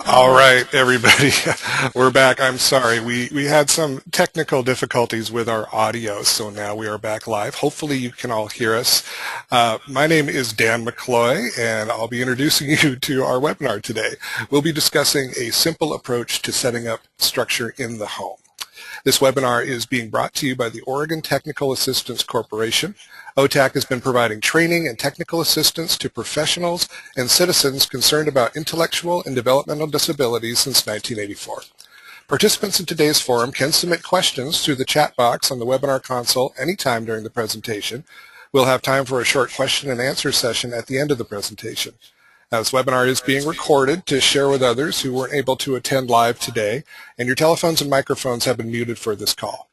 All right, everybody, we're back. I'm sorry. We had some technical difficulties with our audio, so now we are back live. Hopefully you can all hear us. My name is Dan McCloy, and I'll be introducing you to our webinar today. We'll be discussing a simple approach to setting up structure in the home. This webinar is being brought to you by the Oregon Technical Assistance Corporation. OTAC has been providing training and technical assistance to professionals and citizens concerned about intellectual and developmental disabilities since 1984. Participants in today's forum can submit questions through the chat box on the webinar console anytime during the presentation. We'll have time for a short question and answer session at the end of the presentation. This webinar is being recorded to share with others who weren't able to attend live today, and your telephones and microphones have been muted for this call.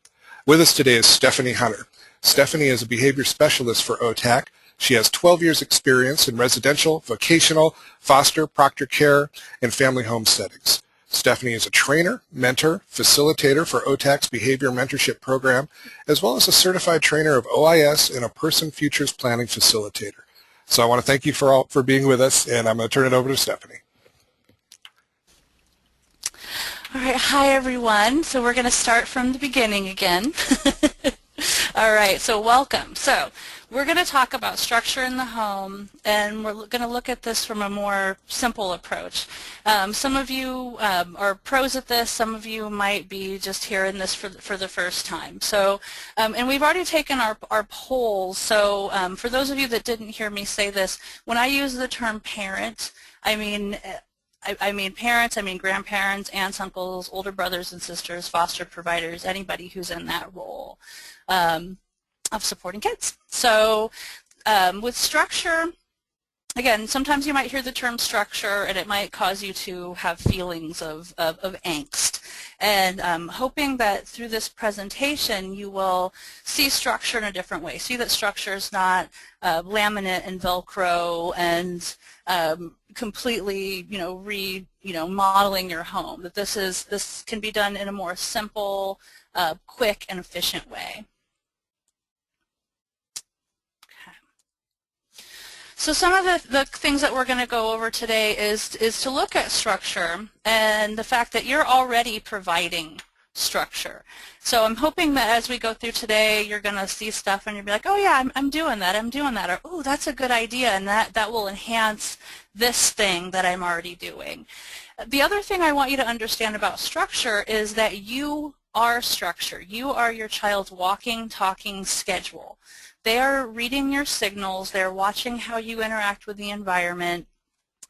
With us today is Stephanie Hunter. Stephanie is a behavior specialist for OTAC. She has 12 years experience in residential, vocational, foster, proctor care, and family home settings. Stephanie is a trainer, mentor, facilitator for OTAC's behavior mentorship program, as well as a certified trainer of OIS and a person futures planning facilitator. So I want to thank you for being with us, and I'm going to turn it over to Stephanie. All right, hi everyone. So we're going to start from the beginning again. All right, so welcome. So we're going to talk about structure in the home, and we're going to look at this from a more simple approach. Some of you are pros at this. Some of you might be just hearing this for the first time. So, and we've already taken our polls. So for those of you that didn't hear me say this, when I use the term parent, I mean parents, I mean grandparents, aunts, uncles, older brothers and sisters, foster providers, anybody who's in that role of supporting kids. So with structure, again, sometimes you might hear the term structure and it might cause you to have feelings of angst. And I'm hoping that through this presentation you will see structure in a different way. See that structure is not laminate and Velcro and completely, modeling your home. That this can be done in a more simple, quick, and efficient way. So some of the things that we're going to go over today is to look at structure and the fact that you're already providing structure. So I'm hoping that as we go through today, you're going to see stuff and you'll be like, oh yeah, I'm doing that, or oh, that's a good idea, and that will enhance this thing that I'm already doing. The other thing I want you to understand about structure is that you are structure. You are your child's walking, talking schedule. They are reading your signals. They're watching how you interact with the environment.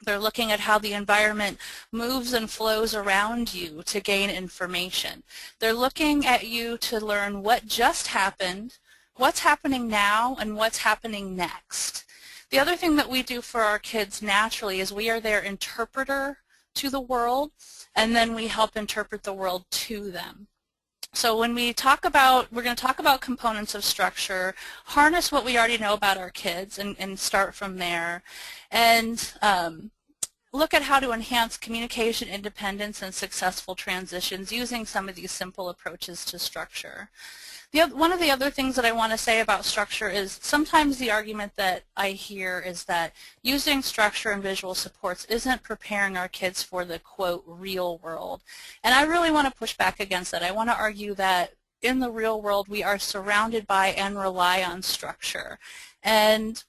They're looking at how the environment moves and flows around you to gain information. They're looking at you to learn what just happened, what's happening now, and what's happening next. The other thing that we do for our kids naturally is we are their interpreter to the world, and then we help interpret the world to them. So when we talk about, we're going to talk about components of structure, harness what we already know about our kids and start from there, and look at how to enhance communication, independence, and successful transitions using some of these simple approaches to structure. One of the other things that I want to say about structure is sometimes the argument that I hear is that using structure and visual supports isn't preparing our kids for the, quote, real world. And I really want to push back against that. I want to argue that in the real world we are surrounded by and rely on structure. And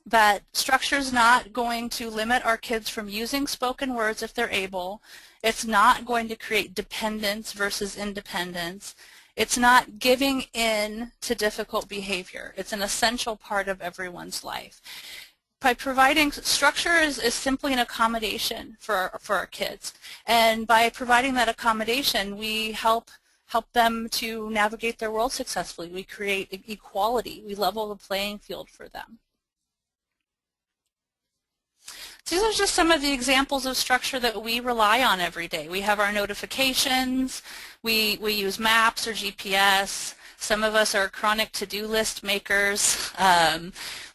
that structure is not going to limit our kids from using spoken words if they're able. It's not going to create dependence versus independence. It's not giving in to difficult behavior. It's an essential part of everyone's life. By providing structure is simply an accommodation for our kids. And by providing that accommodation, we help them to navigate their world successfully. We create equality. We level the playing field for them. So these are just some of the examples of structure that we rely on every day. We have our notifications, we use maps or GPS, some of us are chronic to-do list makers.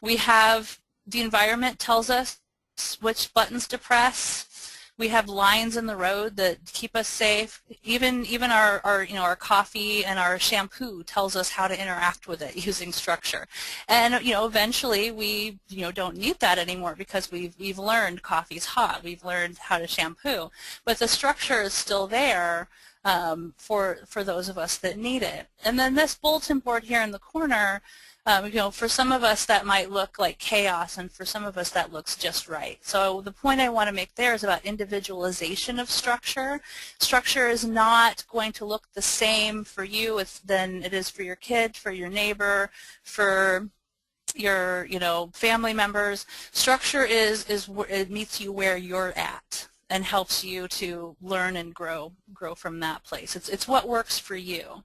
We have the environment tells us which buttons to press. We have lines in the road that keep us safe. Even our coffee and our shampoo tells us how to interact with it using structure. And eventually we don't need that anymore because we've learned coffee's hot. We've learned how to shampoo, but the structure is still there for those of us that need it. And then this bulletin board here in the corner, for some of us that might look like chaos, and for some of us that looks just right. So the point I want to make there is about individualization of structure. Structure is not going to look the same for you than it is for your kid, for your neighbor, for your family members. Structure it meets you where you're at and helps you to learn and grow from that place. It's what works for you.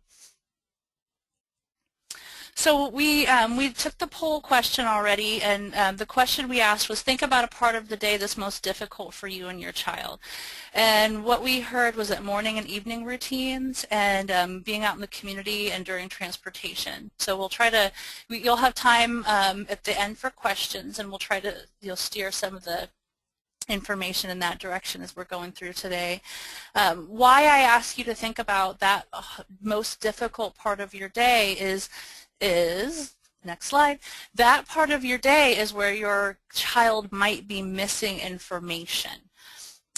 So we took the poll question already, and the question we asked was, think about a part of the day that's most difficult for you and your child. And what we heard was that morning and evening routines and being out in the community and during transportation. So we'll try to, you'll have time at the end for questions, and we'll try to steer some of the information in that direction as we're going through today. Why I ask you to think about that most difficult part of your day is next slide, that part of your day is where your child might be missing information.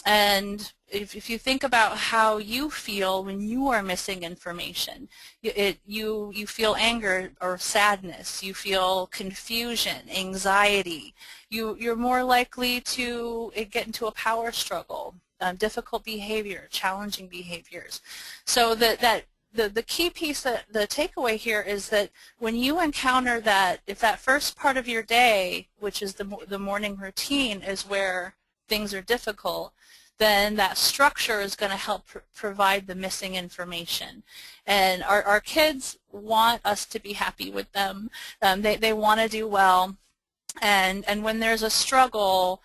And if you think about how you feel when you are missing information, you feel anger or sadness, you feel confusion, anxiety, you're more likely to get into a power struggle, difficult behavior, challenging behaviors. So the key piece, the takeaway here is that when you encounter that, if that first part of your day, which is the morning routine, is where things are difficult, then that structure is going to help provide the missing information. And our kids want us to be happy with them. They want to do well. And when there's a struggle,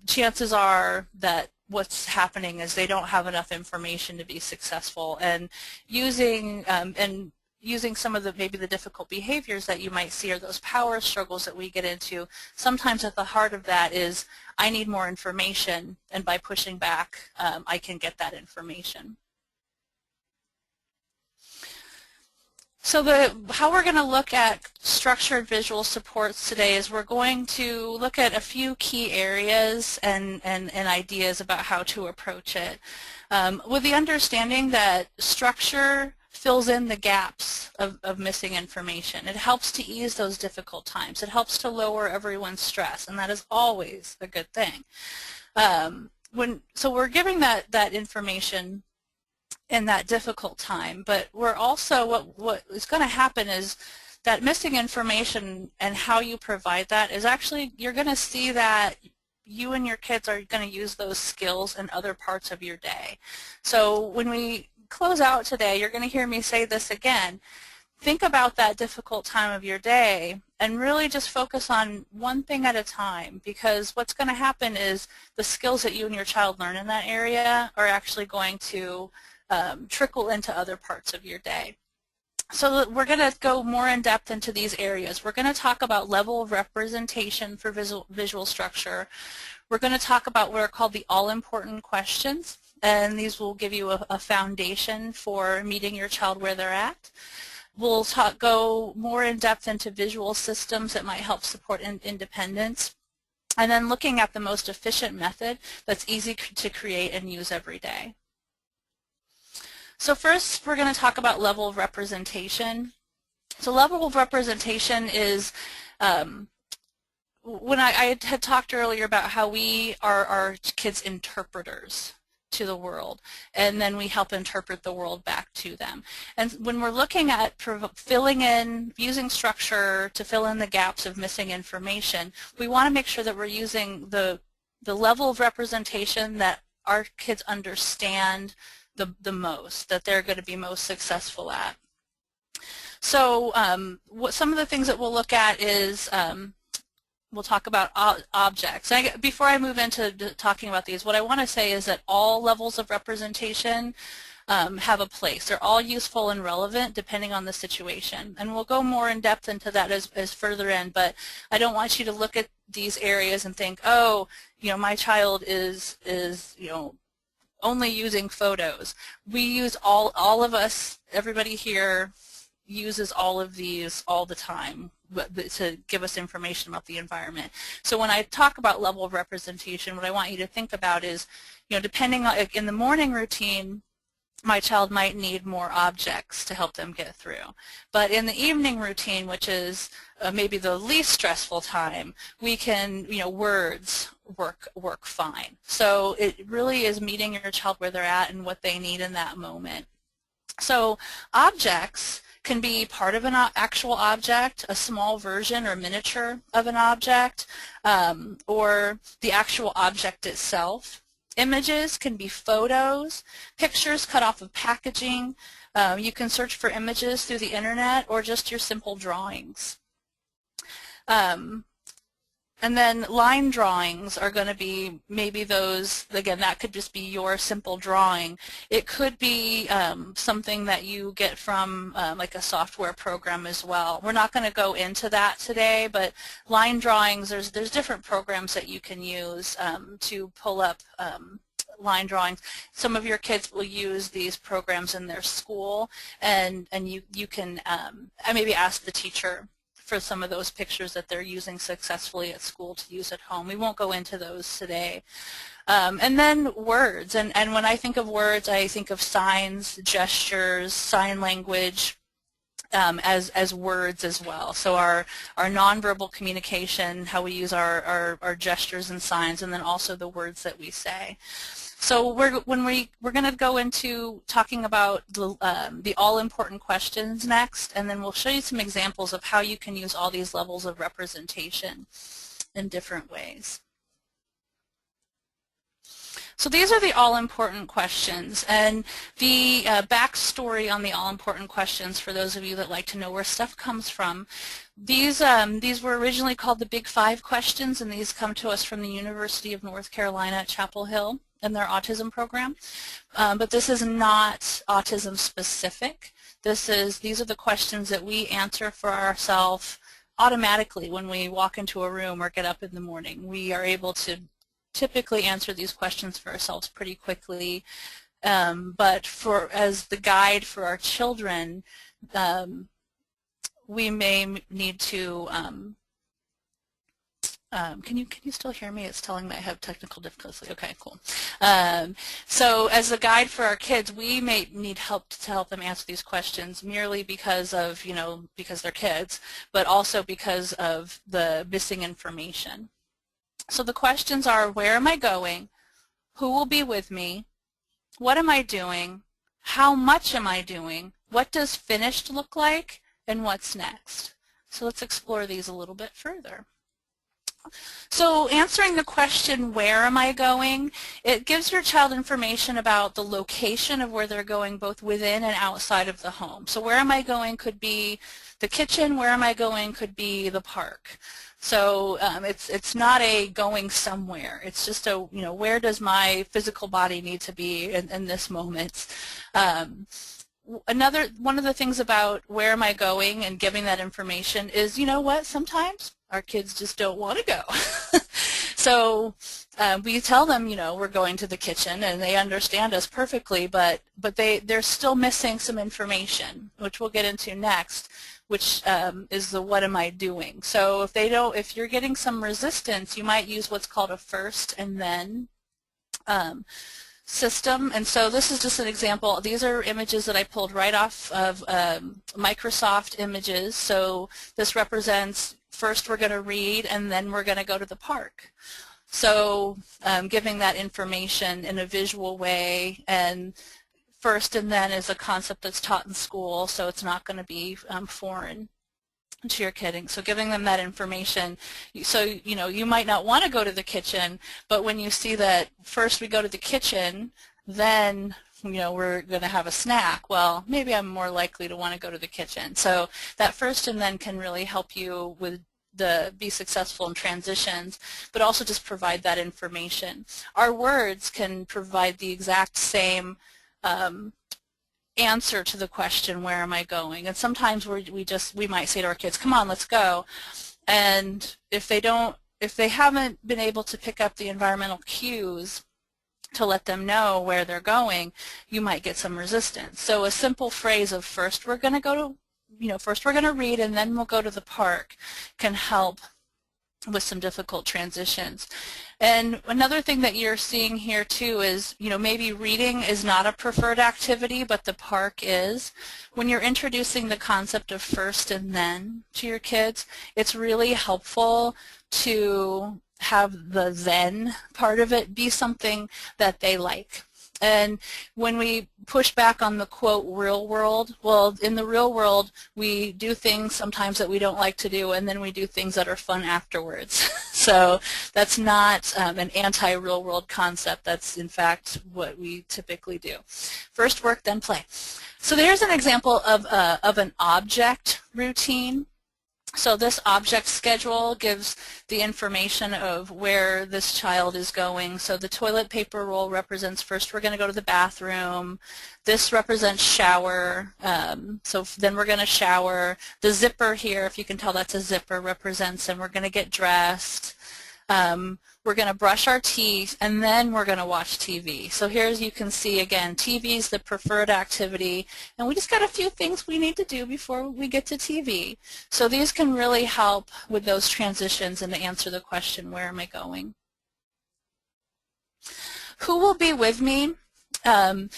chances are that what's happening is they don't have enough information to be successful. And using some of maybe the difficult behaviors that you might see, or those power struggles that we get into, sometimes at the heart of that is, I need more information, and by pushing back, I can get that information. So how we're going to look at structured visual supports today is we're going to look at a few key areas and ideas about how to approach it, with the understanding that structure fills in the gaps of missing information. It helps to ease those difficult times. It helps to lower everyone's stress, and that is always a good thing. So we're giving that information in that difficult time, but we're also, what is going to happen is that missing information and how you provide that is actually, you're going to see that you and your kids are going to use those skills in other parts of your day. So when we close out today, you're going to hear me say this again. Think about that difficult time of your day and really just focus on one thing at a time, because what's going to happen is the skills that you and your child learn in that area are actually going to trickle into other parts of your day. So we're going to go more in depth into these areas. We're going to talk about level of representation for visual structure. We're going to talk about what are called the all-important questions, and these will give you a foundation for meeting your child where they're at. We'll go more in depth into visual systems that might help support independence, and then looking at the most efficient method that's easy to create and use every day. So first, we're going to talk about level of representation. So level of representation is, when I had talked earlier about how we are our kids' interpreters to the world, and then we help interpret the world back to them. And when we're looking at filling in, using structure to fill in the gaps of missing information, we want to make sure that we're using the level of representation that our kids understand the most, that they're going to be most successful at. So some of the things that we'll look at is we'll talk about objects. Before I move into talking about these, what I want to say is that all levels of representation have a place. They're all useful and relevant depending on the situation. And we'll go more in depth into that as further in, but I don't want you to look at these areas and think, oh, my child is only using photos. We use all of us, everybody here uses all of these all the time to give us information about the environment. So when I talk about level of representation, what I want you to think about is, depending on, in the morning routine, my child might need more objects to help them get through. But in the evening routine, which is maybe the least stressful time, we can, words work fine. So it really is meeting your child where they're at and what they need in that moment. So objects can be part of an actual object, a small version or miniature of an object, or the actual object itself. Images can be photos, pictures cut off of packaging. You can search for images through the internet or just your simple drawings. And then line drawings are going to be maybe those, again, that could just be your simple drawing. It could be something that you get from like a software program as well. We're not going to go into that today, but line drawings, there's different programs that you can use to pull up line drawings. Some of your kids will use these programs in their school, and you can maybe ask the teacher for some of those pictures that they're using successfully at school to use at home. We won't go into those today. And then words, and when I think of words, I think of signs, gestures, sign language as words as well. So our nonverbal communication, how we use our gestures and signs, and then also the words that we say. So we're going to go into talking about the all-important questions next, and then we'll show you some examples of how you can use all these levels of representation in different ways. So these are the all-important questions, and the backstory on the all-important questions for those of you that like to know where stuff comes from. These were originally called the Big Five questions, and these come to us from the University of North Carolina at Chapel Hill and their autism program. But this is not autism specific. These are the questions that we answer for ourselves automatically when we walk into a room or get up in the morning. We are able to typically answer these questions for ourselves pretty quickly. But as the guide for our children, we may need to can you still hear me? It's telling me I have technical difficulties. Okay, cool. So as a guide for our kids, we may need help to help them answer these questions merely because of, because they're kids, but also because of the missing information. So the questions are, where am I going? Who will be with me? What am I doing? How much am I doing? What does finished look like? And what's next? So let's explore these a little bit further. So answering the question, where am I going, it gives your child information about the location of where they're going both within and outside of the home. So where am I going could be the kitchen, where am I going could be the park. So it's not a going somewhere. It's just a, where does my physical body need to be in this moment. One of the things about where am I going and giving that information is, sometimes our kids just don't want to go. So we tell them, we're going to the kitchen, and they understand us perfectly, but they're still missing some information, which we'll get into next, which is the what am I doing. So if you're getting some resistance, you might use what's called a first and then system. And so this is just an example. These are images that I pulled right off of Microsoft Images. So this represents first we're going to read, and then we're going to go to the park. So giving that information in a visual way, and first and then is a concept that's taught in school, so it's not going to be foreign to your kid. So giving them that information, so you might not want to go to the kitchen, but when you see that first we go to the kitchen, then we're going to have a snack, well, maybe I'm more likely to want to go to the kitchen. So that first and then can really help you with be successful in transitions, but also just provide that information. Our words can provide the exact same answer to the question, where am I going? And sometimes we might say to our kids, come on, let's go. And if they haven't been able to pick up the environmental cues to let them know where they're going, you might get some resistance. So a simple phrase of first we're going to go to, first we're going to read and then we'll go to the park can help with some difficult transitions. And another thing that you're seeing here too is, maybe reading is not a preferred activity, but the park is. When you're introducing the concept of first and then to your kids, it's really helpful to have the then part of it be something that they like. And when we push back on the quote real world, well, in the real world we do things sometimes that we don't like to do, and then we do things that are fun afterwards. So that's not an anti-real world concept. That's in fact what we typically do. First work, then play. So there's an example of an object routine. So this object schedule gives the information of where this child is going. So the toilet paper roll represents first we're going to go to the bathroom. This represents shower. So then we're going to shower. The zipper here, if you can tell that's a zipper, represents and we're going to get dressed. We're going to brush our teeth, and then we're going to watch TV. So here, as you can see, again, TV is the preferred activity, and we just got a few things we need to do before we get to TV. So these can really help with those transitions and to answer the question, where am I going? Who will be with me? And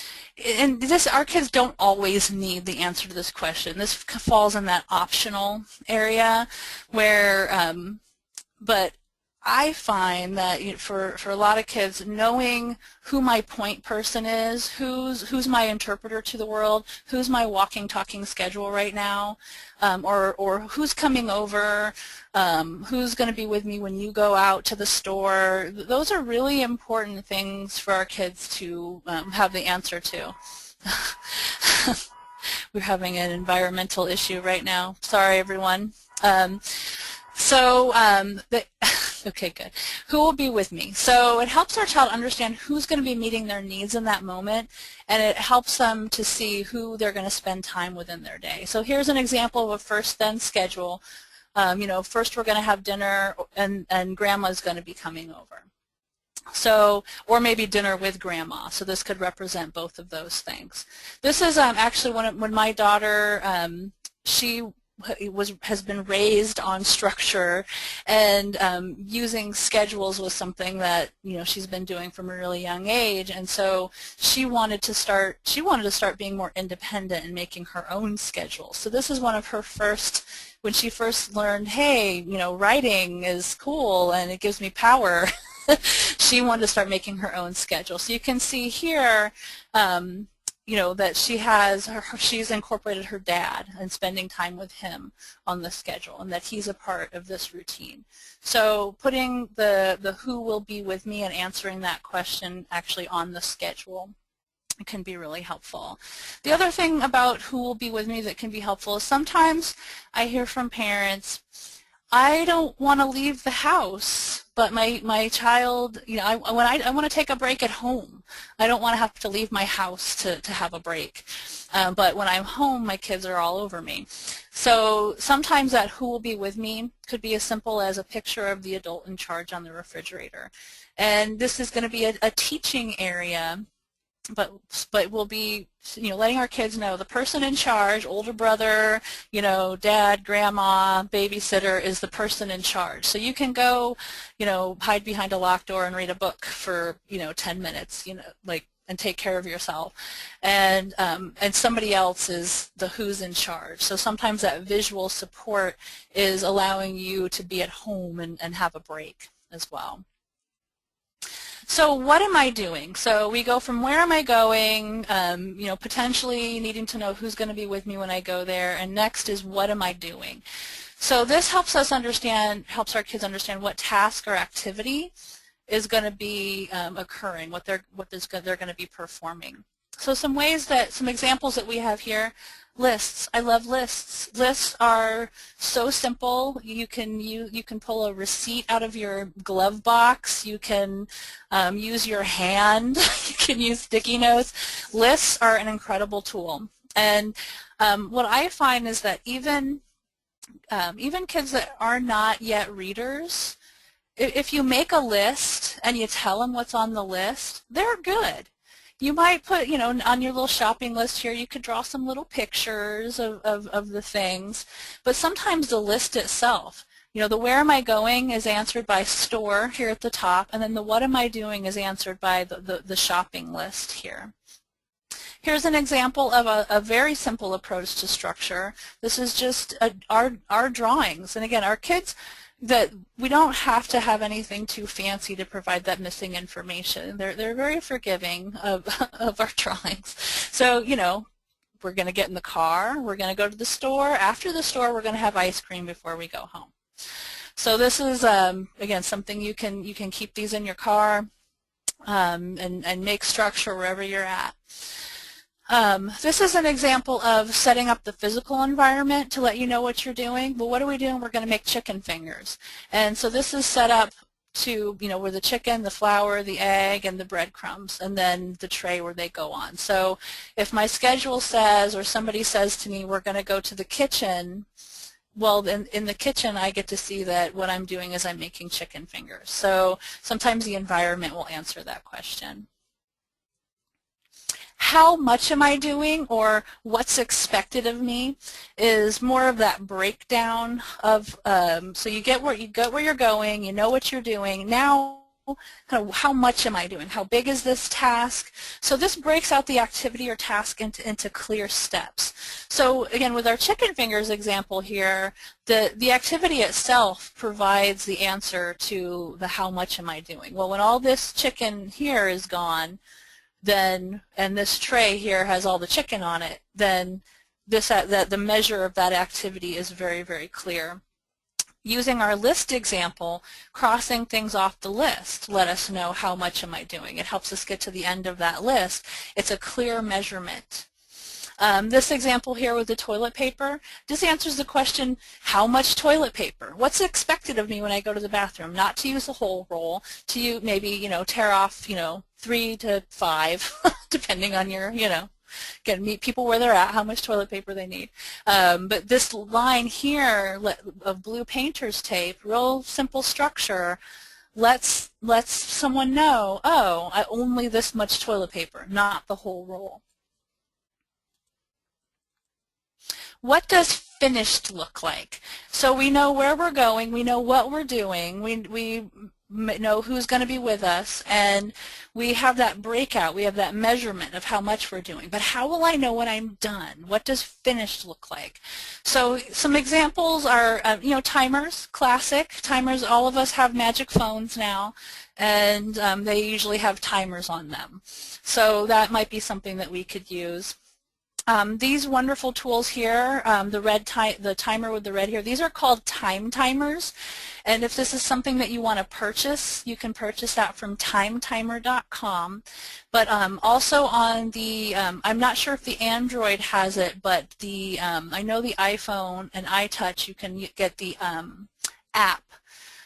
our kids don't always need the answer to this question. This falls in that optional area where, but I find that for a lot of kids, knowing who my point person is, who's my interpreter to the world, who's my walking, talking schedule right now, or who's coming over, who's going to be with me when you go out to the store, those are really important things for our kids to have the answer to. We're having an environmental issue right now. Sorry, everyone. Okay, good. Who will be with me? So it helps our child understand who's going to be meeting their needs in that moment, and it helps them to see who they're going to spend time with in their day. So here's an example of a first-then schedule. First we're going to have dinner, and Grandma's going to be coming over. So, or maybe dinner with Grandma. So this could represent both of those things. This is actually when my daughter, she has been raised on structure, and using schedules was something that she's been doing from a really young age, and so she wanted to start being more independent and making her own schedule. So this is one of her first, when she first learned, hey, writing is cool and it gives me power. She wanted to start making her own schedule. So you can see here that she's incorporated her dad and spending time with him on the schedule, and that he's a part of this routine. So putting the who will be with me and answering that question actually on the schedule can be really helpful. The other thing about who will be with me that can be helpful is sometimes I hear from parents, I don't want to leave the house, but my child, I want to take a break at home. I don't want to have to leave my house to have a break. But when I'm home, my kids are all over me. So sometimes that who will be with me could be as simple as a picture of the adult in charge on the refrigerator. And this is going to be a teaching area, but we'll be letting our kids know the person in charge, older brother, dad, grandma, babysitter, is the person in charge. So you can go hide behind a locked door and read a book for 10 minutes and take care of yourself, and somebody else is the who's in charge. So sometimes that visual support is allowing you to be at home and have a break as well. So what am I doing? So we go from where am I going, potentially needing to know who's going to be with me when I go there, and next is what am I doing? So this helps our kids understand what task or activity is going to be occurring, what they're going to be performing. So some examples that we have here, Lists. I love lists. Lists are so simple. You can pull a receipt out of your glove box. You can use your hand. You can use sticky notes. Lists are an incredible tool. And what I find is that even kids that are not yet readers, if you make a list and you tell them what's on the list, they're good. You might put, on your little shopping list here, you could draw some little pictures of the things, but sometimes the list itself, the where am I going is answered by store here at the top, and then the what am I doing is answered by the shopping list here. Here's an example of a very simple approach to structure. This is just our drawings, and again, our kids, that we don't have to have anything too fancy to provide that missing information. They're very forgiving of our drawings. So, we're going to get in the car, we're going to go to the store. After the store, we're going to have ice cream before we go home. So this is, again, something you can keep these in your car and make structure wherever you're at. This is an example of setting up the physical environment to let you know what you're doing. Well, what are we doing? We're going to make chicken fingers. And so this is set up to, where the chicken, the flour, the egg, and the breadcrumbs, and then the tray where they go on. So if my schedule says, or somebody says to me, we're going to go to the kitchen, well, in the kitchen, I get to see that what I'm doing is I'm making chicken fingers. So sometimes the environment will answer that question. How much am I doing, or what's expected of me, is more of that breakdown of, so you get where you're going, you know what you're doing. Now, kind of how much am I doing? How big is this task? So this breaks out the activity or task into clear steps. So again, with our chicken fingers example here, the activity itself provides the answer to the how much am I doing. Well, when all this chicken here is gone, then, and this tray here has all the chicken on it, then the measure of that activity is very, very clear. Using our list example, crossing things off the list let us know how much am I doing. It helps us get to the end of that list. It's a clear measurement. This example here with the toilet paper, this answers the question, how much toilet paper? What's expected of me when I go to the bathroom? Not to use the whole roll, to maybe, tear off, 3 to 5, depending on your, again, meet people where they're at, how much toilet paper they need. But this line here of blue painter's tape, real simple structure, lets someone know, oh, I only this much toilet paper, not the whole roll. What does finished look like? So we know where we're going, we know what we're doing, we know who's going to be with us, and we have that breakout, we have that measurement of how much we're doing. But how will I know when I'm done? What does finished look like? So some examples are, timers, classic. Timers, all of us have magic phones now, and they usually have timers on them. So that might be something that we could use. These wonderful tools here, the timer with the red here, these are called time timers. And if this is something that you want to purchase, you can purchase that from timetimer.com. But also on the, I'm not sure if the Android has it, but the I know the iPhone and iTouch, you can get the app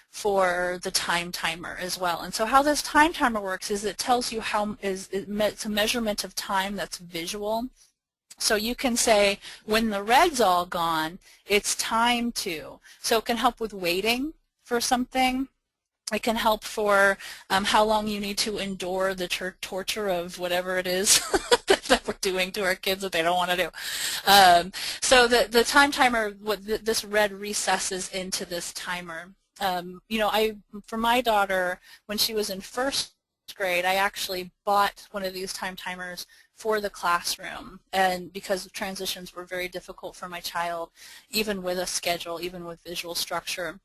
for the time timer as well. And so how this time timer works is it tells you it's a measurement of time that's visual. So you can say, when the red's all gone, it's time to. So it can help with waiting for something. It can help for how long you need to endure the torture of whatever it is that we're doing to our kids that they don't want to do. So the time timer, this red recesses into this timer. For my daughter, when she was in first grade, I actually bought one of these time timers for the classroom, and because transitions were very difficult for my child, even with a schedule, even with visual structure.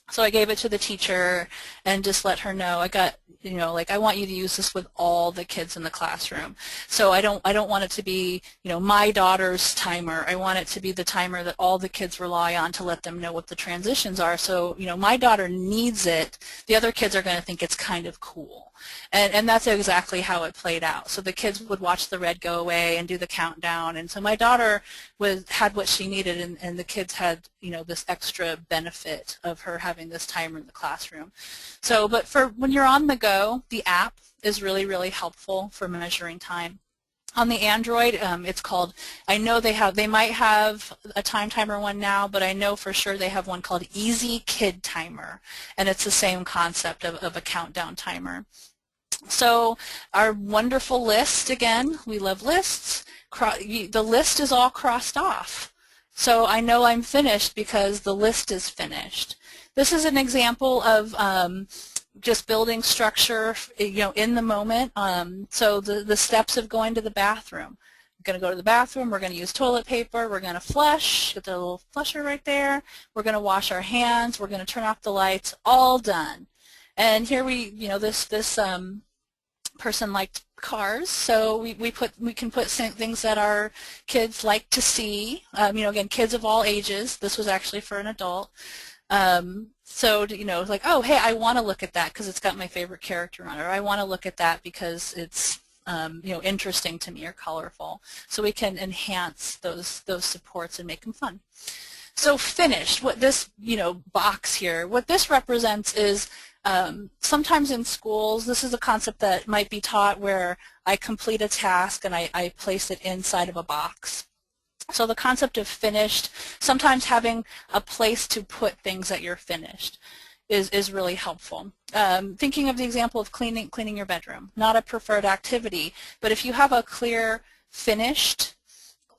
So I gave it to the teacher and just let her know, I want you to use this with all the kids in the classroom. So I don't want it to be, my daughter's timer. I want it to be the timer that all the kids rely on to let them know what the transitions are. So, my daughter needs it. The other kids are going to think it's kind of cool. And that's exactly how it played out. So the kids would watch the red go away and do the countdown, and so my daughter had what she needed, and the kids had, you know, this extra benefit of her having this timer in the classroom. So, but for when you're on the go, the app is really, really helpful for measuring time. On the Android, it's called, I know they might have a time timer one now, but I know for sure they have one called Easy Kid Timer, and it's the same concept of a countdown timer. So our wonderful list, again, we love lists. The list is all crossed off. So I know I'm finished because the list is finished. This is an example of just building structure, you know, in the moment. So the steps of going to the bathroom. We're going to go to the bathroom, we're going to use toilet paper, we're going to flush, get the little flusher right there, we're going to wash our hands, we're going to turn off the lights, all done. And here you know, this person liked cars, so we can put things that our kids like to see. You know, again, kids of all ages. This was actually for an adult. So, you know, like, oh, hey, I want to look at that because it's got my favorite character on it, or I want to look at that because it's, you know, interesting to me or colorful. So we can enhance those supports and make them fun. So finished, what this, you know, box here, what this represents is sometimes in schools, this is a concept that might be taught where I complete a task and I place it inside of a box. So the concept of finished, sometimes having a place to put things that you're finished is really helpful. Thinking of the example of cleaning your bedroom, not a preferred activity, but if you have a clear finished,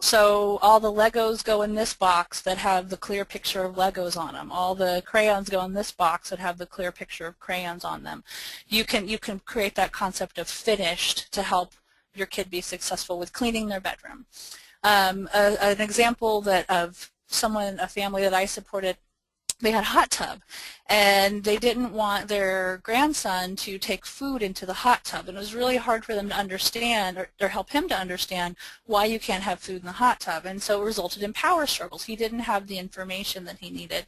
so all the Legos go in this box that have the clear picture of Legos on them. All the crayons go in this box that have the clear picture of crayons on them. You can create that concept of finished to help your kid be successful with cleaning their bedroom. An example of a family that I supported, they had a hot tub, and they didn't want their grandson to take food into the hot tub, and it was really hard for them to understand or help him to understand why you can't have food in the hot tub, and so it resulted in power struggles. He didn't have the information that he needed.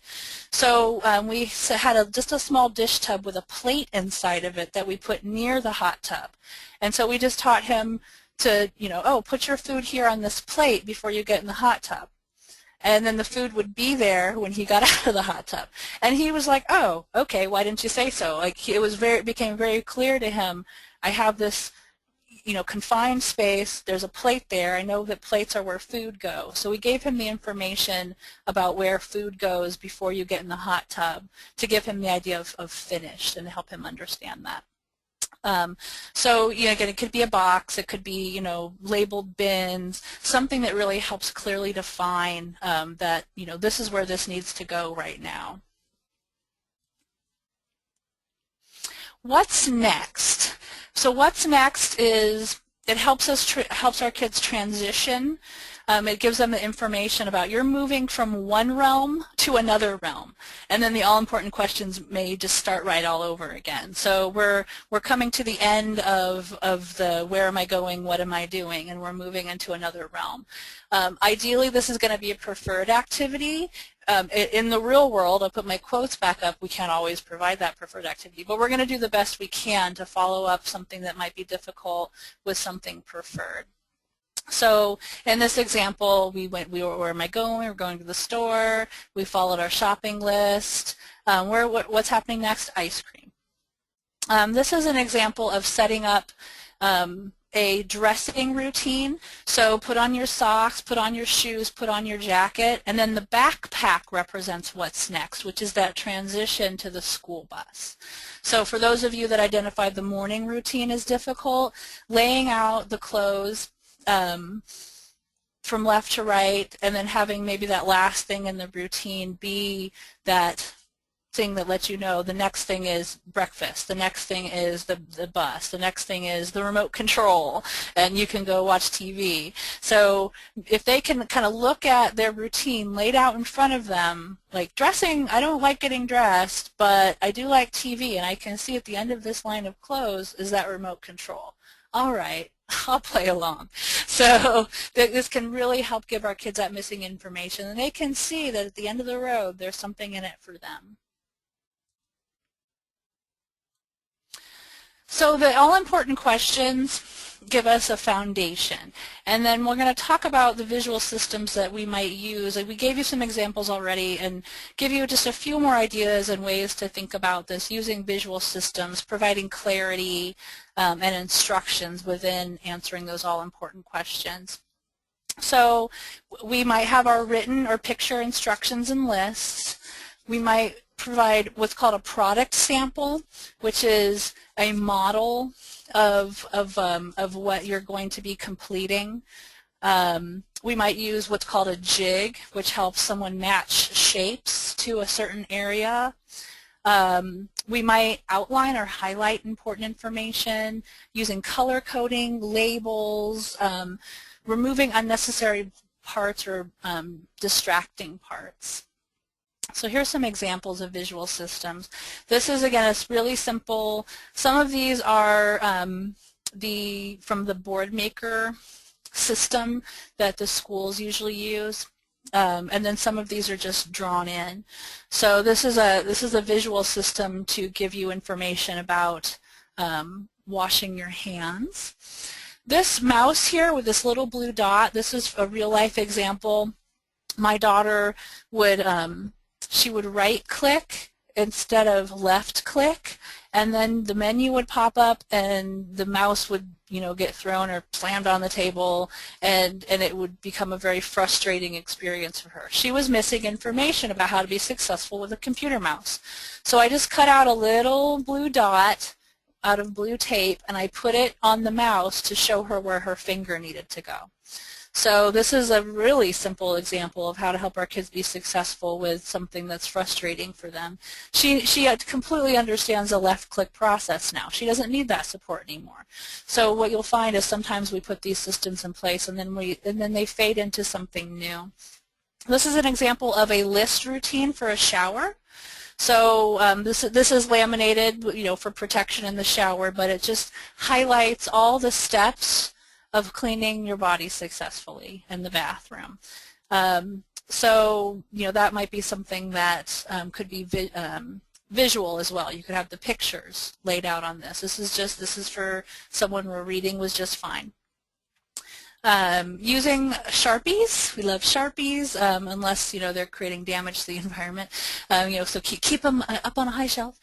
So we had just a small dish tub with a plate inside of it that we put near the hot tub, and so we just taught him to, you know, oh, put your food here on this plate before you get in the hot tub. And then the food would be there when he got out of the hot tub. And he was like, oh, okay, why didn't you say so? Like, it became very clear to him, I have this, you know, confined space, there's a plate there, I know that plates are where food goes. So we gave him the information about where food goes before you get in the hot tub to give him the idea of finished and to help him understand that. So, you know, again, it could be a box, it could be, you know, labeled bins, something that really helps clearly define that, you know, this is where this needs to go right now. What's next? So what's next is it helps our kids transition. It gives them the information about you're moving from one realm to another realm, and then the all-important questions may just start right all over again. So we're coming to the end of the where am I going, what am I doing, and we're moving into another realm. Ideally, this is going to be a preferred activity. In the real world, I'll put my quotes back up, we can't always provide that preferred activity, but we're going to do the best we can to follow up something that might be difficult with something preferred. So in this example, where am I going? We're going to the store. We followed our shopping list. What's happening next? Ice cream. This is an example of setting up a dressing routine. So put on your socks, put on your shoes, put on your jacket, and then the backpack represents what's next, which is that transition to the school bus. So for those of you that identified the morning routine as difficult, laying out the clothes from left to right, and then having maybe that last thing in the routine be that thing that lets you know the next thing is breakfast, the next thing is the bus, the next thing is the remote control, and you can go watch TV. So if they can kind of look at their routine laid out in front of them, like dressing, I don't like getting dressed, but I do like TV, and I can see at the end of this line of clothes is that remote control. All right, I'll play along. So this can really help give our kids that missing information, and they can see that at the end of the road there's something in it for them. So the all-important questions give us a foundation, and then we're going to talk about the visual systems that we might use. And we gave you some examples already and give you just a few more ideas and ways to think about this using visual systems, providing clarity and instructions within answering those all-important questions. So we might have our written or picture instructions and lists. We might provide what's called a product sample, which is a model of what you're going to be completing. We might use what's called a jig, which helps someone match shapes to a certain area. We might outline or highlight important information using color coding, labels, removing unnecessary parts or distracting parts. So here's some examples of visual systems. This is, again, it's really simple. Some of these are from the Boardmaker system that the schools usually use, and then some of these are just drawn in. So this is a visual system to give you information about washing your hands. This mouse here with this little blue dot, this is a real-life example. My daughter would she would right-click instead of left-click, and then the menu would pop up and the mouse would, get thrown or slammed on the table, and it would become a very frustrating experience for her. She was missing information about how to be successful with a computer mouse. So I just cut out a little blue dot out of blue tape and I put it on the mouse to show her where her finger needed to go. So this is a really simple example of how to help our kids be successful with something that's frustrating for them. She completely understands the left-click process now. She doesn't need that support anymore. So what you'll find is sometimes we put these systems in place and then they fade into something new. This is an example of a list routine for a shower. So this is laminated, for protection in the shower, but it just highlights all the steps of cleaning your body successfully in the bathroom. So that might be something that could be visual as well. You could have the pictures laid out on this. This is for someone where reading was just fine. Using Sharpies, we love Sharpies, unless they're creating damage to the environment. So keep them up on a high shelf.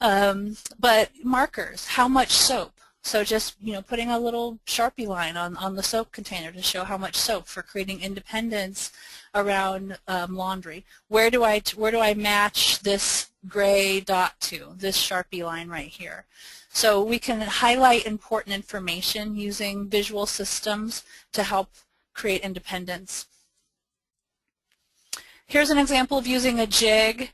But markers, how much soap? So just putting a little Sharpie line on the soap container to show how much soap for creating independence around laundry. Where do I match this gray dot to? This Sharpie line right here. So we can highlight important information using visual systems to help create independence. Here's an example of using a jig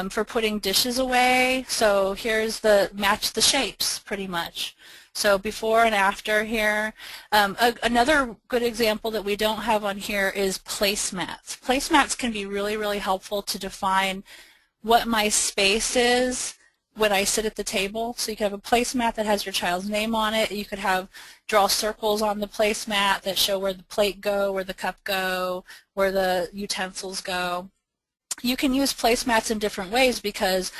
for putting dishes away. So here's the match the shapes pretty much. So before and after here. Another good example that we don't have on here is placemats. Placemats can be really, really helpful to define what my space is when I sit at the table. So you could have a placemat that has your child's name on it. You could draw circles on the placemat that show where the plate go, where the cup go, where the utensils go. You can use placemats in different ways because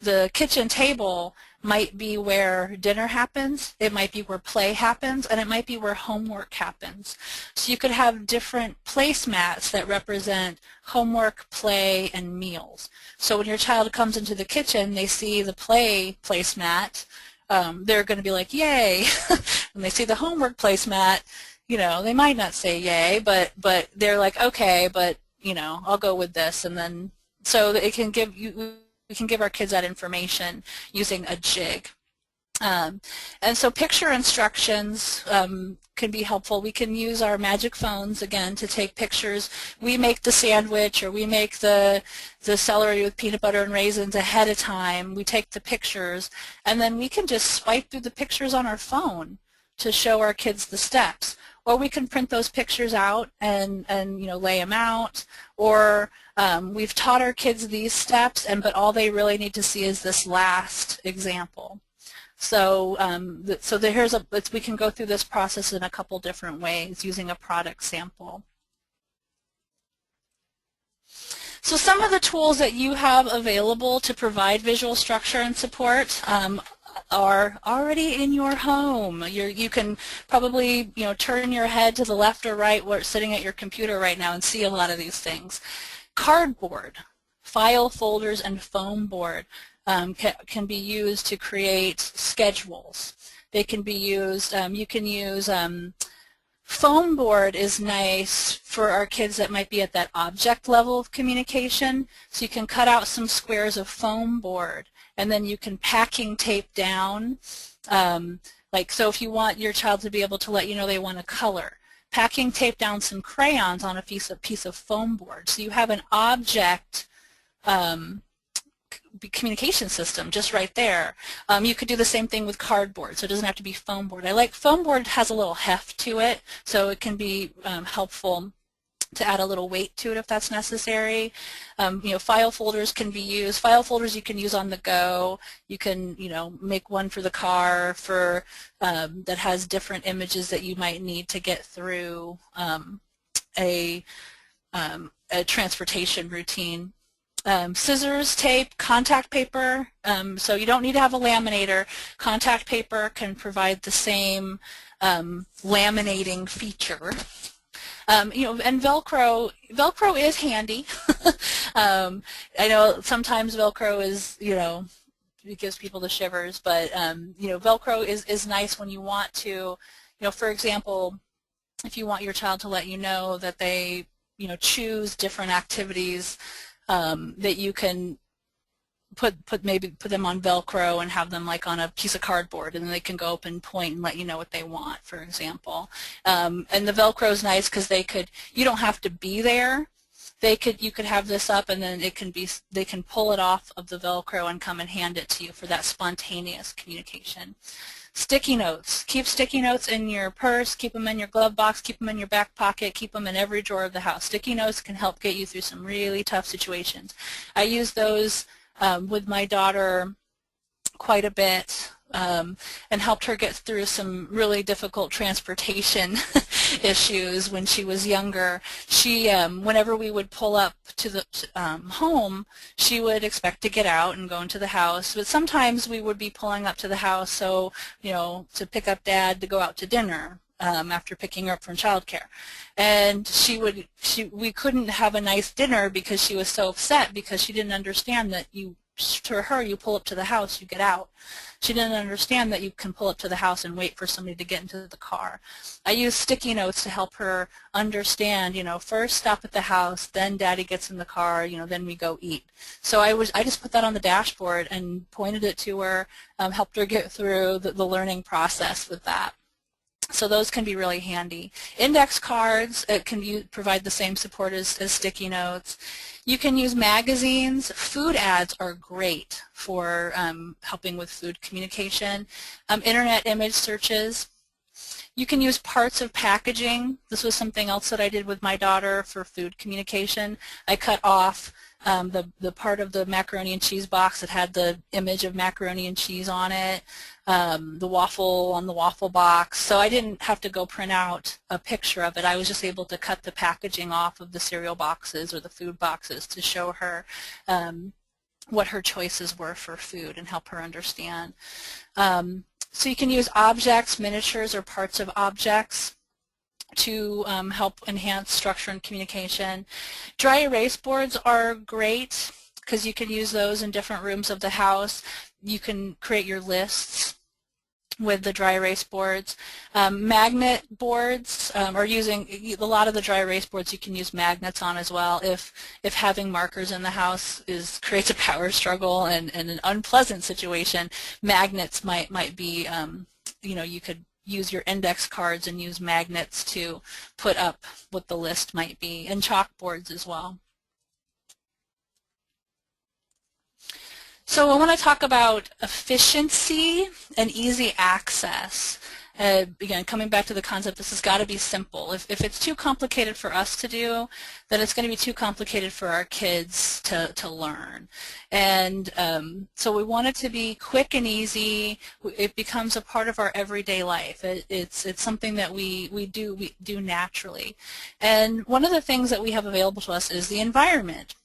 the kitchen table might be where dinner happens, it might be where play happens, and it might be where homework happens. So you could have different placemats that represent homework, play, and meals. So when your child comes into the kitchen, they see the play placemat, they're going to be like, yay. When they see the homework placemat, they might not say yay, but they're like, okay, but I'll go with this. And then so it can give you. We can give our kids that information using a jig. And so picture instructions can be helpful. We can use our magic phones, again, to take pictures. We make the sandwich or we make the celery with peanut butter and raisins ahead of time. We take the pictures, and then we can just swipe through the pictures on our phone to show our kids the steps. Or we can print those pictures out and lay them out. Or we've taught our kids these steps, but all they really need to see is this last example. So we can go through this process in a couple different ways using a product sample. So some of the tools that you have available to provide visual structure and support, are already in your home. You can probably, turn your head to the left or right where it's sitting at your computer right now and see a lot of these things. Cardboard, file folders, and foam board can be used to create schedules. They can be used, you can use foam board is nice for our kids that might be at that object level of communication. So you can cut out some squares of foam board, and then you can packing tape down. So if you want your child to be able to let you know they want to color, packing tape down some crayons on a piece of foam board. So you have an object communication system just right there. You could do the same thing with cardboard, so it doesn't have to be foam board. I like foam board, has a little heft to it, so it can be helpful to add a little weight to it if that's necessary. File folders can be used. File folders you can use on the go. You can, make one for the car that has different images that you might need to get through a transportation routine. Scissors, tape, contact paper, so you don't need to have a laminator. Contact paper can provide the same laminating feature. And Velcro is handy. I know sometimes Velcro is, it gives people the shivers, but Velcro is nice when you want to, for example, if you want your child to let you know that they, choose different activities that you can put them on Velcro and have them like on a piece of cardboard, and then they can go up and point and let you know what they want, for example. And the Velcro is nice because you don't have to be there. You could have this up, and then they can pull it off of the Velcro and come and hand it to you for that spontaneous communication. Sticky notes. Keep sticky notes in your purse, keep them in your glove box, keep them in your back pocket, keep them in every drawer of the house. Sticky notes can help get you through some really tough situations. I use those with my daughter quite a bit and helped her get through some really difficult transportation issues when she was younger. She, whenever we would pull up to the home, she would expect to get out and go into the house, but sometimes we would be pulling up to the house so, to pick up Dad to go out to dinner after picking her up from childcare. And we couldn't have a nice dinner because she was so upset because she didn't understand that to her, you pull up to the house, you get out. She didn't understand that you can pull up to the house and wait for somebody to get into the car. I use sticky notes to help her understand, first stop at the house, then Daddy gets in the car, then we go eat. So I just put that on the dashboard and pointed it to her, helped her get through the learning process with that. So those can be really handy. Index cards can provide the same support as sticky notes. You can use magazines. Food ads are great for helping with food communication. Internet image searches. You can use parts of packaging. This was something else that I did with my daughter for food communication. I cut off the part of the macaroni and cheese box that had the image of macaroni and cheese on it, the waffle on the waffle box. So I didn't have to go print out a picture of it. I was just able to cut the packaging off of the cereal boxes or the food boxes to show her what her choices were for food and help her understand. So you can use objects, miniatures, or parts of objects to help enhance structure and communication. Dry erase boards are great because you can use those in different rooms of the house. You can create your lists with the dry erase boards. Magnet boards are using, a lot of the dry erase boards you can use magnets on as well. If having markers in the house creates a power struggle and an unpleasant situation, magnets might be, you could use your index cards and use magnets to put up what the list might be, and chalkboards as well. So I want to talk about efficiency and easy access. Again, coming back to the concept, this has got to be simple. If it's too complicated for us to do, then it's going to be too complicated for our kids to learn. And so we want it to be quick and easy. It becomes a part of our everyday life. It's something that we do naturally. And one of the things that we have available to us is the environment.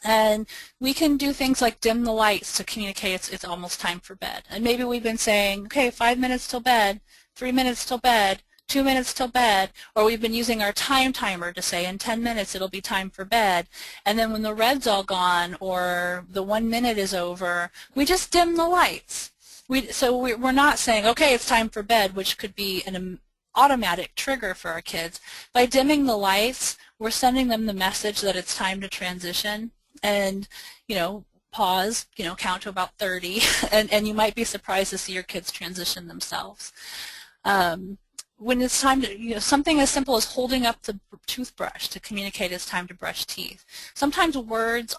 And we can do things like dim the lights to communicate it's almost time for bed. And maybe we've been saying, okay, 5 minutes till bed, 3 minutes till bed, 2 minutes till bed, or we've been using our time timer to say in 10 minutes it'll be time for bed. And then when the red's all gone or the 1 minute is over, we just dim the lights. So we're not saying, okay, it's time for bed, which could be an automatic trigger for our kids. By dimming the lights, we're sending them the message that it's time to transition. And, pause, count to about 30, and you might be surprised to see your kids transition themselves. When it's time to, something as simple as holding up the toothbrush to communicate it's time to brush teeth. Sometimes often words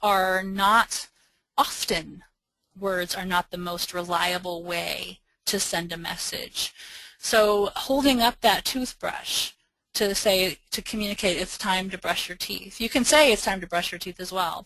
are not the most reliable way to send a message. So holding up that toothbrush to communicate it's time to brush your teeth. You can say it's time to brush your teeth as well.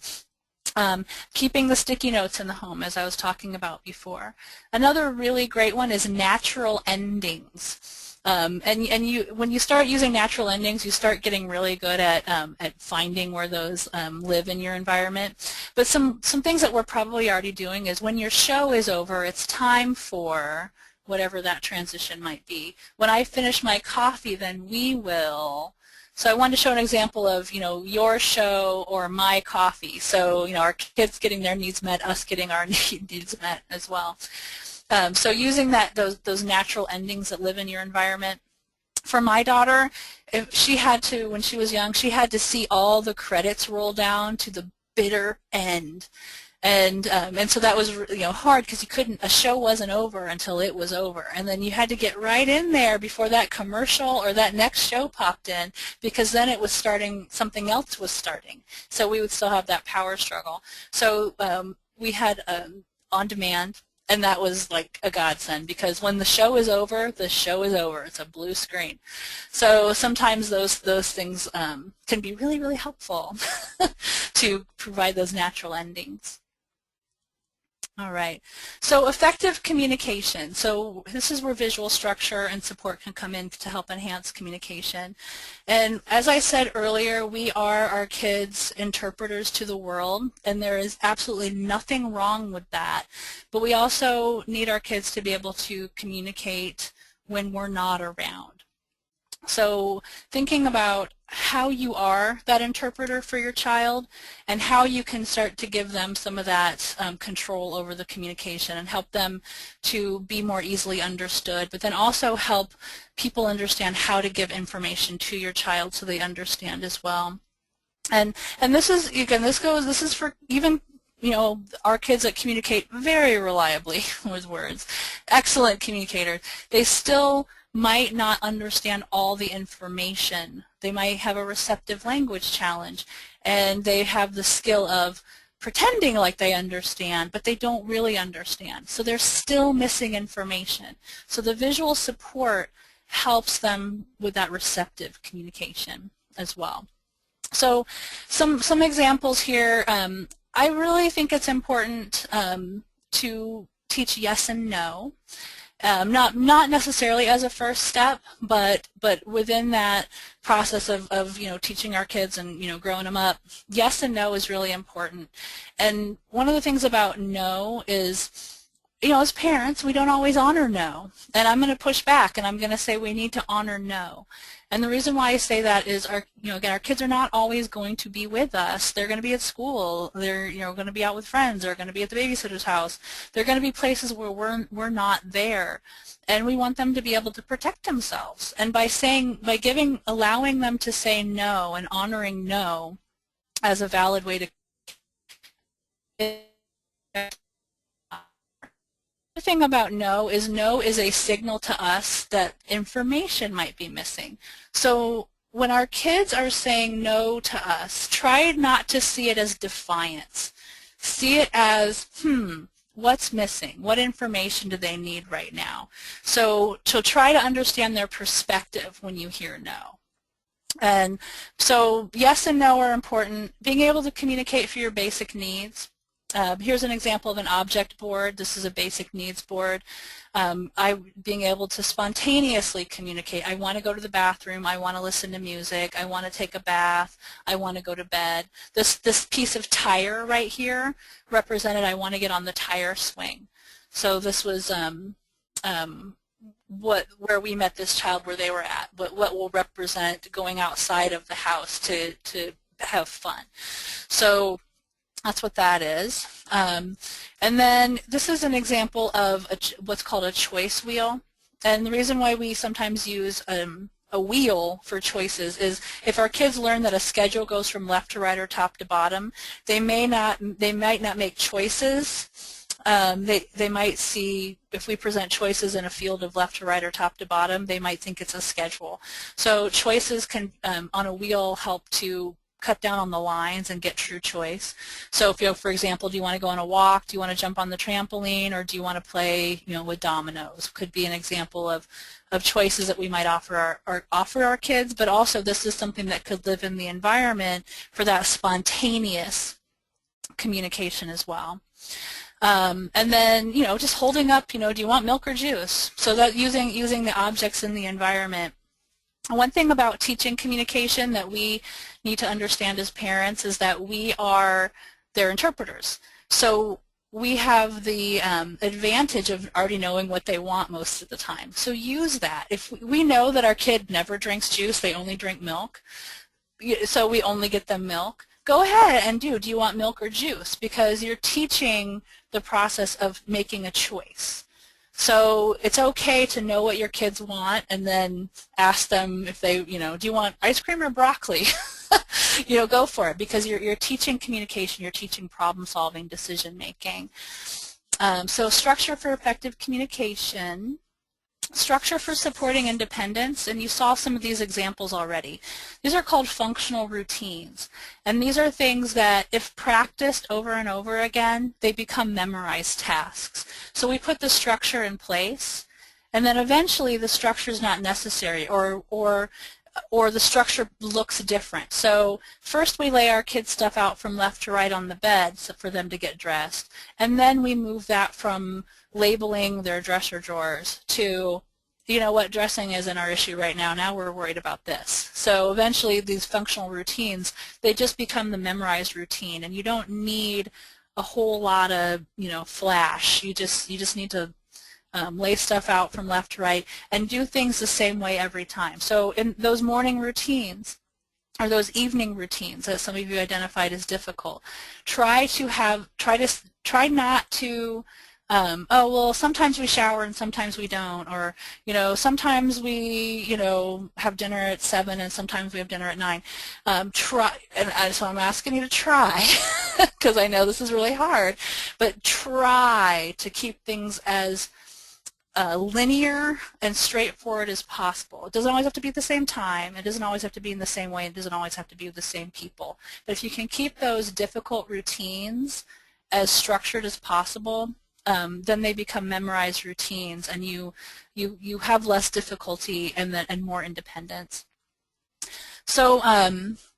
Keeping the sticky notes in the home, as I was talking about before. Another really great one is natural endings. When you start using natural endings, you start getting really good at finding where those live in your environment. But some things that we're probably already doing is when your show is over, it's time for whatever that transition might be. When I finish my coffee, then we will. So I wanted to show an example of, your show or my coffee. So, our kids getting their needs met, us getting our needs met as well. So using those natural endings that live in your environment. For my daughter, if she had to, when she was young, she had to see all the credits roll down to the bitter end. And so that was hard because a show wasn't over until it was over, and then you had to get right in there before that commercial or that next show popped in, because then it was starting, something else was starting, so we would still have that power struggle. So we had on demand, and that was like a godsend, because when the show is over, the show is over. It's a blue screen. So sometimes those things can be really, really helpful to provide those natural endings. All right, so effective communication. So this is where visual structure and support can come in to help enhance communication. And as I said earlier, we are our kids' interpreters to the world, and there is absolutely nothing wrong with that. But we also need our kids to be able to communicate when we're not around. So thinking about how you are that interpreter for your child and how you can start to give them some of that control over the communication and help them to be more easily understood, but then also help people understand how to give information to your child so they understand as well. And this is, again, this is for even our kids that communicate very reliably with words, excellent communicators. They still might not understand all the information. They might have a receptive language challenge, and they have the skill of pretending like they understand, but they don't really understand. So they're still missing information. So the visual support helps them with that receptive communication as well. So some examples here. I really think it's important to teach yes and no. Not necessarily as a first step, but within that process of teaching our kids and growing them up, yes and no is really important. And one of the things about no is, as parents, we don't always honor no. And I'm going to push back, and I'm going to say we need to honor no. And the reason why I say that is, again, our kids are not always going to be with us. They're going to be at school. They're going to be out with friends. They're going to be at the babysitter's house. They're going to be places where we're not there, and we want them to be able to protect themselves. And by allowing them to say no and honoring no as a valid way to. The thing about no is a signal to us that information might be missing. So when our kids are saying no to us, try not to see it as defiance. See it as, what's missing? What information do they need right now? So to try to understand their perspective when you hear no. And so yes and no are important. Being able to communicate for your basic needs. Here's an example of an object board. This is a basic needs board. Being able to spontaneously communicate. I want to go to the bathroom. I want to listen to music. I want to take a bath. I want to go to bed. This piece of tire right here represented I want to get on the tire swing. So this was where we met this child where they were at. What will represent going outside of the house to have fun. So that's what that is. And then this is an example of what's called a choice wheel. And the reason why we sometimes use a wheel for choices is if our kids learn that a schedule goes from left to right or top to bottom, they might not make choices. They might see, if we present choices in a field of left to right or top to bottom, they might think it's a schedule. So choices can, on a wheel, help to cut down on the lines and get true choice. So if you, for example, do you want to go on a walk, do you want to jump on the trampoline, or do you want to play, with dominoes? Could be an example of choices that we might offer our kids, but also this is something that could live in the environment for that spontaneous communication as well. And then, just holding up, do you want milk or juice? So that using the objects in the environment. One thing about teaching communication that we need to understand as parents is that we are their interpreters. So we have the advantage of already knowing what they want most of the time. So use that. If we know that our kid never drinks juice, they only drink milk, so we only get them milk, go ahead and do you want milk or juice? Because you're teaching the process of making a choice. So it's okay to know what your kids want and then ask them if they, do you want ice cream or broccoli? Go for it, because you're teaching communication, you're teaching problem solving, decision making. So structure for effective communication. Structure for supporting independence, and you saw some of these examples already. These are called functional routines, and these are things that if practiced over and over again, they become memorized tasks. So we put the structure in place, and then eventually the structure is not necessary, or the structure looks different. So first we lay our kids' stuff out from left to right on the bed for them to get dressed, and then we move that from labeling their dresser drawers to, what dressing isn't our issue right now, now we're worried about this. So eventually these functional routines, they just become the memorized routine, and you don't need a whole lot of, flash. You just need to lay stuff out from left to right and do things the same way every time. So in those morning routines, or those evening routines that some of you identified as difficult, try not to oh, well, sometimes we shower and sometimes we don't, or, sometimes we, have dinner at 7 and sometimes we have dinner at 9. So I'm asking you to try, because I know this is really hard, but try to keep things as linear and straightforward as possible. It doesn't always have to be at the same time. It doesn't always have to be in the same way. It doesn't always have to be with the same people. But if you can keep those difficult routines as structured as possible, then they become memorized routines, and you have less difficulty and more independence. So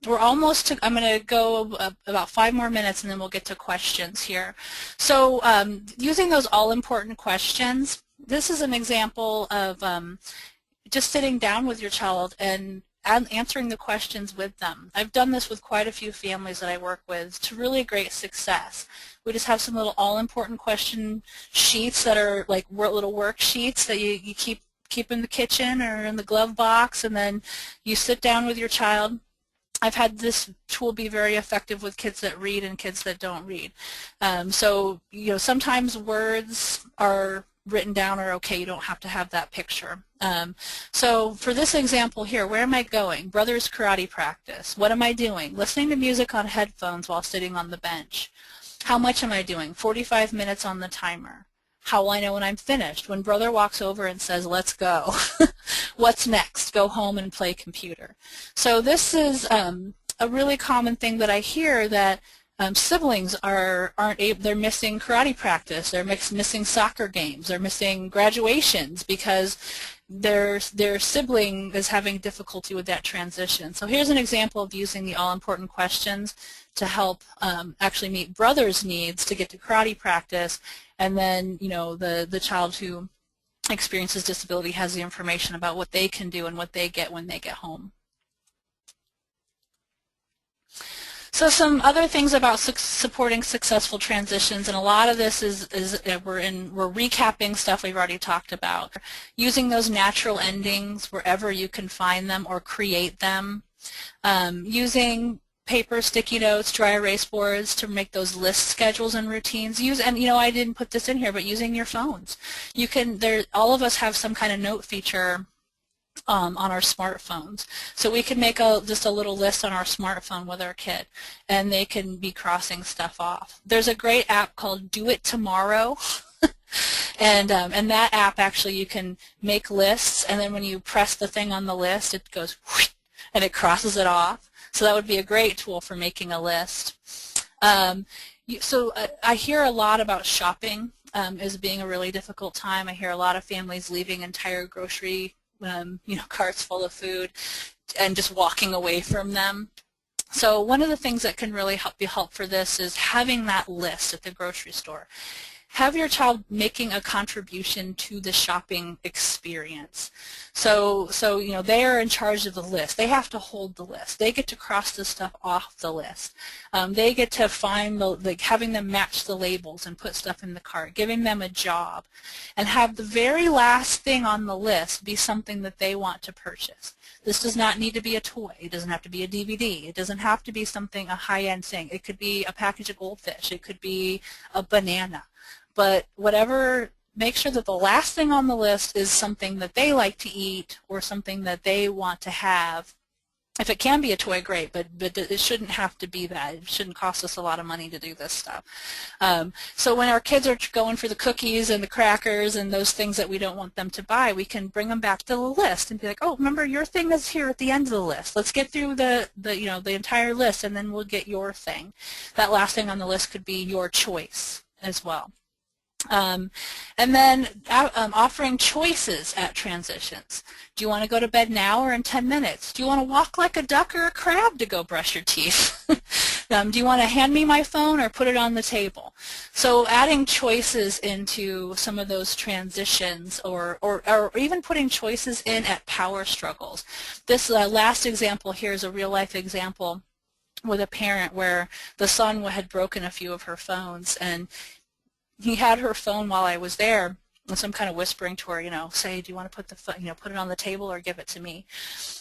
we're almost to, I'm going to go about 5 more minutes and then we'll get to questions here. So using those all-important questions, this is an example of just sitting down with your child and answering the questions with them. I've done this with quite a few families that I work with to really great success. We just have some little all-important question sheets that are like little worksheets that you keep in the kitchen or in the glove box, and then you sit down with your child. I've had this tool be very effective with kids that read and kids that don't read. So sometimes words are written down are okay. You don't have to have that picture. So for this example here, where am I going? Brother's karate practice. What am I doing? Listening to music on headphones while sitting on the bench. How much am I doing? 45 minutes on the timer. How will I know when I'm finished? When brother walks over and says, let's go. What's next? Go home and play computer. So this is a really common thing that I hear, that Siblings aren't able, they're missing karate practice, they're missing soccer games, they're missing graduations because their sibling is having difficulty with that transition. So here's an example of using the all-important questions to help actually meet brothers' needs to get to karate practice, and then the child who experiences disability has the information about what they can do and what they get when they get home. So some other things about supporting successful transitions, and a lot of this is we're recapping stuff we've already talked about. Using those natural endings wherever you can find them or create them. Using paper, sticky notes, dry erase boards to make those list schedules and routines. I didn't put this in here, but using your phones. All of us have some kind of note feature on our smartphones. So we can make just a little list on our smartphone with our kid, and they can be crossing stuff off. There's a great app called Do It Tomorrow. And that app, actually, you can make lists, and then when you press the thing on the list, it goes whoosh, and it crosses it off. So that would be a great tool for making a list. I hear a lot about shopping as being a really difficult time. I hear a lot of families leaving entire grocery carts full of food and just walking away from them. So one of the things that can really help for this is having that list at the grocery store. Have your child making a contribution to the shopping experience. So they are in charge of the list. They have to hold the list. They get to cross the stuff off the list. They get to find having them match the labels and put stuff in the cart, giving them a job, and have the very last thing on the list be something that they want to purchase. This does not need to be a toy. It doesn't have to be a DVD. It doesn't have to be a high-end thing. It could be a package of goldfish. It could be a banana. But whatever, make sure that the last thing on the list is something that they like to eat or something that they want to have. If it can be a toy, great, but it shouldn't have to be that. It shouldn't cost us a lot of money to do this stuff. So when our kids are going for the cookies and the crackers and those things that we don't want them to buy, we can bring them back to the list and be like, oh, remember your thing is here at the end of the list. Let's get through the entire list, and then we'll get your thing. That last thing on the list could be your choice as well. And then offering choices at transitions. Do you want to go to bed now or in 10 minutes? Do you want to walk like a duck or a crab to go brush your teeth? Do you want to hand me my phone or put it on the table? So adding choices into some of those transitions, or even putting choices in at power struggles. This last example here is a real-life example with a parent where the son had broken a few of her phones, and he had her phone while I was there, and some kind of whispering to her, say, do you want to put the phone, put it on the table or give it to me?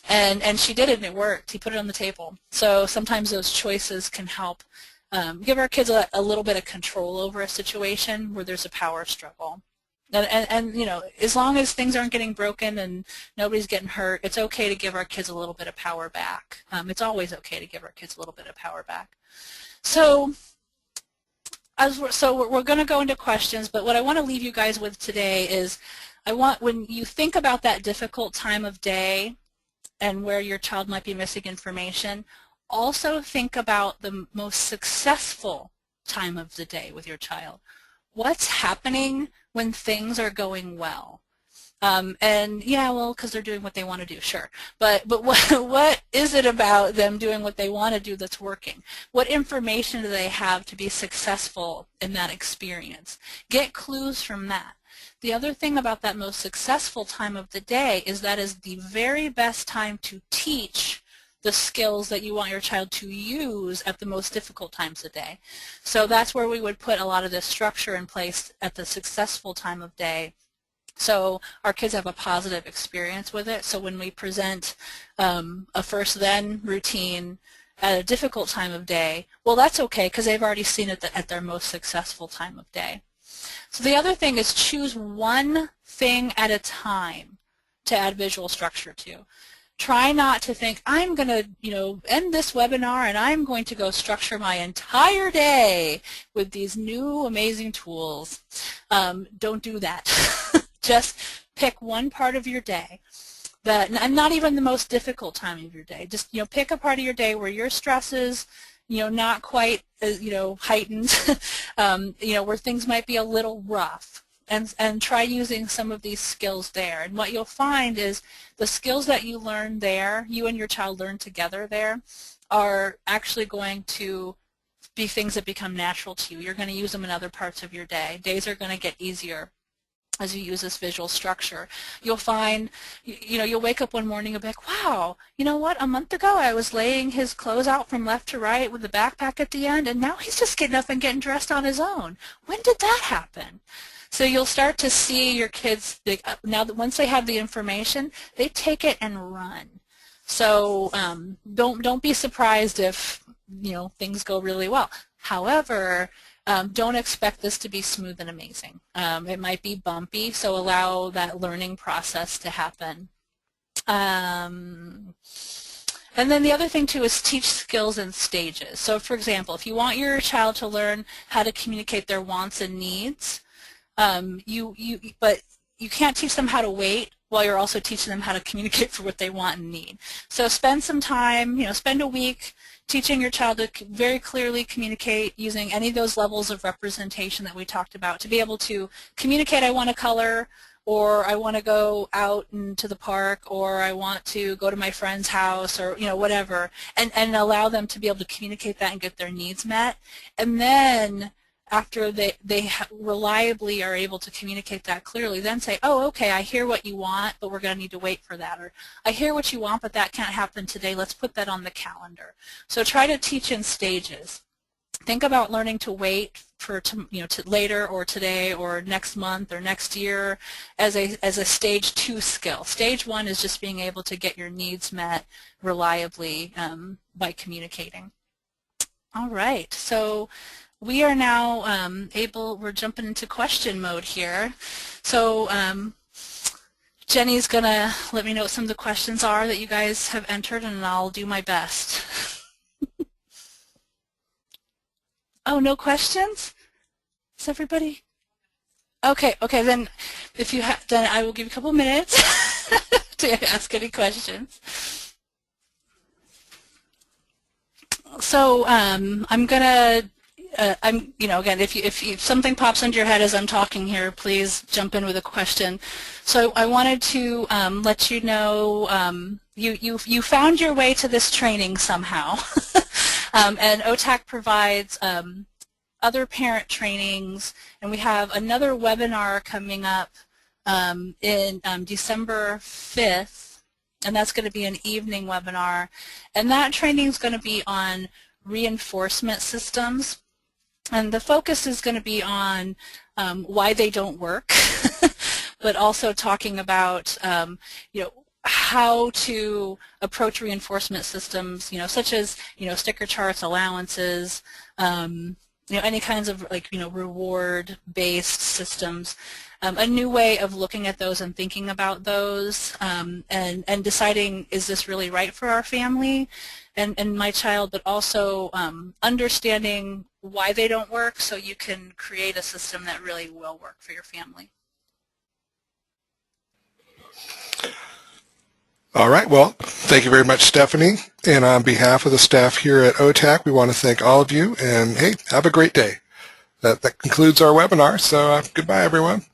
And she did it, and it worked. He put it on the table. So sometimes those choices can help give our kids a little bit of control over a situation where there's a power struggle. And as long as things aren't getting broken and nobody's getting hurt, it's okay to give our kids a little bit of power back. It's always okay to give our kids a little bit of power back. So we're going to go into questions, but what I want to leave you guys with today is when you think about that difficult time of day and where your child might be missing information, also think about the most successful time of the day with your child. What's happening when things are going well? And yeah, well, because they're doing what they want to do, sure. But what is it about them doing what they want to do that's working? What information do they have to be successful in that experience? Get clues from that. The other thing about that most successful time of the day is that is the very best time to teach the skills that you want your child to use at the most difficult times of the day. So that's where we would put a lot of this structure in place at the successful time of day, so our kids have a positive experience with it. So when we present a first-then routine at a difficult time of day, well, that's okay because they've already seen it at their most successful time of day. So the other thing is choose one thing at a time to add visual structure to. Try not to think, I'm going to, end this webinar and I'm going to go structure my entire day with these new amazing tools. Don't do that. Just pick one part of your day, and not even the most difficult time of your day. Just pick a part of your day where your stresses not quite, heightened, where things might be a little rough. And try using some of these skills there. And what you'll find is the skills that you learn there, you and your child learn together there, are actually going to be things that become natural to you. You're going to use them in other parts of your day. Days are going to get easier as you use this visual structure. You'll find, you'll wake up one morning and be like, wow, you know what, a month ago I was laying his clothes out from left to right with the backpack at the end, and now he's just getting up and getting dressed on his own. When did that happen? So you'll start to see your kids, now that once they have the information, they take it and run. So don't be surprised if things go really well. However, don't expect this to be smooth and amazing. It might be bumpy, so allow that learning process to happen. And then the other thing too is teach skills in stages. So for example, if you want your child to learn how to communicate their wants and needs, but you can't teach them how to wait while you're also teaching them how to communicate for what they want and need. So spend some time, spend a week teaching your child to very clearly communicate using any of those levels of representation that we talked about to be able to communicate, I want to color, or I want to go out into the park, or I want to go to my friend's house, or whatever, and allow them to be able to communicate that and get their needs met. And then after they reliably are able to communicate that clearly, then say, oh, okay, I hear what you want, but we're going to need to wait for that. Or I hear what you want, but that can't happen today. Let's put that on the calendar. So try to teach in stages. Think about learning to wait for to later or today or next month or next year as a stage 2 skill. Stage 1 is just being able to get your needs met reliably by communicating. All right, so we are now we're jumping into question mode here. So Jenny's going to let me know what some of the questions are that you guys have entered, and I'll do my best. Oh, no questions? Is everybody? Okay, then if you have, then I will give you a couple minutes to ask any questions. So I'm gonna, again, if something pops into your head as I'm talking here, please jump in with a question. So I wanted to let you know you found your way to this training somehow. And OTAC provides other parent trainings, and we have another webinar coming up in December 5th, and that's going to be an evening webinar. And that training is going to be on reinforcement systems, and the focus is going to be on why they don't work, but also talking about how to approach reinforcement systems, such as, sticker charts, allowances, any kinds of reward-based systems, a new way of looking at those and thinking about those, and deciding, is this really right for our family and my child, but also understanding why they don't work so you can create a system that really will work for your family. All right, well, thank you very much, Stephanie. And on behalf of the staff here at OTAC, we want to thank all of you, and hey, have a great day. That concludes our webinar, so goodbye, everyone.